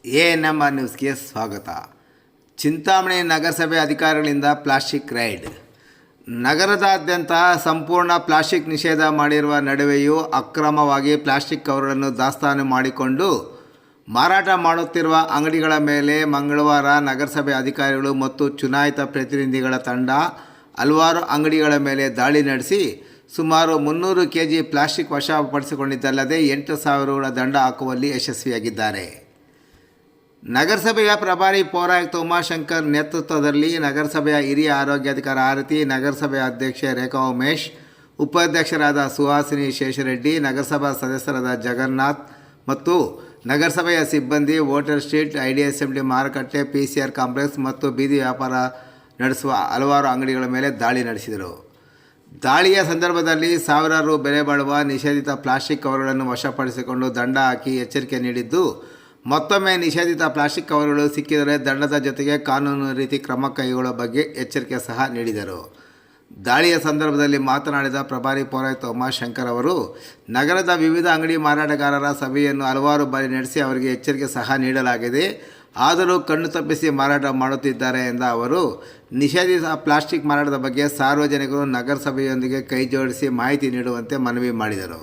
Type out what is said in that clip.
ANM ನ್ಯೂಸ್ಗೆ ಸ್ವಾಗತ. ಚಿಂತಾಮಣಿ ನಗರಸಭೆ ಅಧಿಕಾರಿಗಳಿಂದ ಪ್ಲಾಸ್ಟಿಕ್ ರೈಡ್. ನಗರದಾದ್ಯಂತ ಸಂಪೂರ್ಣ ಪ್ಲಾಸ್ಟಿಕ್ ನಿಷೇಧ ಮಾಡಿರುವ ನಡುವೆಯೂ ಅಕ್ರಮವಾಗಿ ಪ್ಲಾಸ್ಟಿಕ್ ಕವರ್ಗಳನ್ನು ದಾಸ್ತಾನು ಮಾಡಿಕೊಂಡು ಮಾರಾಟ ಮಾಡುತ್ತಿರುವ ಅಂಗಡಿಗಳ ಮೇಲೆ ಮಂಗಳವಾರ ನಗರಸಭೆ ಅಧಿಕಾರಿಗಳು ಮತ್ತು ಚುನಾಯಿತ ಪ್ರತಿನಿಧಿಗಳ ತಂಡ ಹಲವಾರು ಅಂಗಡಿಗಳ ಮೇಲೆ ದಾಳಿ ನಡೆಸಿ ಸುಮಾರು 300 kg ಪ್ಲಾಸ್ಟಿಕ್ ವಶಪಡಿಸಿಕೊಂಡಿದ್ದಲ್ಲದೆ 8,000 ರುಗಳ ದಂಡ ಹಾಕುವಲ್ಲಿ ಯಶಸ್ವಿಯಾಗಿದ್ದಾರೆ. ನಗರಸಭೆಯ ಪ್ರಭಾರಿ ಪೌರಾಯುಕ್ತ ಉಮಾಶಂಕರ್ ನೇತೃತ್ವದಲ್ಲಿ ನಗರಸಭೆಯ ಹಿರಿಯ ಆರೋಗ್ಯಾಧಿಕಾರಿ ಆರತಿ, ನಗರಸಭೆಯ ಅಧ್ಯಕ್ಷೆ ರೇಖಾ ಉಮೇಶ್, ಉಪಾಧ್ಯಕ್ಷರಾದ ಸುಹಾಸಿನಿ ಶೇಷರೆಡ್ಡಿ, ನಗರಸಭಾ ಸದಸ್ಯರಾದ ಜಗನ್ನಾಥ್ ಮತ್ತು ನಗರಸಭೆಯ ಸಿಬ್ಬಂದಿ ವೋಟರ್ ಸ್ಟ್ರೀಟ್, IDSMD ಮಾರುಕಟ್ಟೆ, PCR ಕಾಂಪ್ಲೆಕ್ಸ್ ಮತ್ತು ಬೀದಿ ವ್ಯಾಪಾರ ನಡೆಸುವ ಹಲವಾರು ಅಂಗಡಿಗಳ ಮೇಲೆ ದಾಳಿ ನಡೆಸಿದರು. ದಾಳಿಯ ಸಂದರ್ಭದಲ್ಲಿ ಸಾವಿರಾರು ರು ಬೆಲೆ ಬಾಳುವ ನಿಷೇಧಿತ ಪ್ಲಾಸ್ಟಿಕ್ ಕವರ್ಗಳನ್ನು ವಶಪಡಿಸಿಕೊಂಡು ದಂಡ ಹಾಕಿ ಎಚ್ಚರಿಕೆ ನೀಡಿದ್ದು, ಮತ್ತೊಮ್ಮೆ ನಿಷೇಧಿತ ಪ್ಲಾಸ್ಟಿಕ್ ಕವರ್ಗಳು ಸಿಕ್ಕಿದರೆ ದಂಡದ ಜೊತೆಗೆ ಕಾನೂನು ರೀತಿ ಕ್ರಮ ಕೈಗೊಳ್ಳುವ ಬಗ್ಗೆ ಎಚ್ಚರಿಕೆ ಸಹ ನೀಡಿದರು. ದಾಳಿಯ ಸಂದರ್ಭದಲ್ಲಿ ಮಾತನಾಡಿದ ಪ್ರಭಾರಿ ಪೌರಾಯುಕ್ತ ಉಮಾಶಂಕರ್ ಅವರು, ನಗರದ ವಿವಿಧ ಅಂಗಡಿ ಮಾರಾಟಗಾರರ ಸಭೆಯನ್ನು ಹಲವಾರು ಬಾರಿ ನಡೆಸಿ ಅವರಿಗೆ ಎಚ್ಚರಿಕೆ ಸಹ ನೀಡಲಾಗಿದೆ. ಆದರೂ ಕಣ್ಣು ತಪ್ಪಿಸಿ ಮಾರಾಟ ಮಾಡುತ್ತಿದ್ದಾರೆ ಎಂದ ಅವರು, ನಿಷೇಧಿತ ಪ್ಲಾಸ್ಟಿಕ್ ಮಾರಾಟದ ಬಗ್ಗೆ ಸಾರ್ವಜನಿಕರು ನಗರಸಭೆಯೊಂದಿಗೆ ಕೈಜೋಡಿಸಿ ಮಾಹಿತಿ ನೀಡುವಂತೆ ಮನವಿ ಮಾಡಿದರು.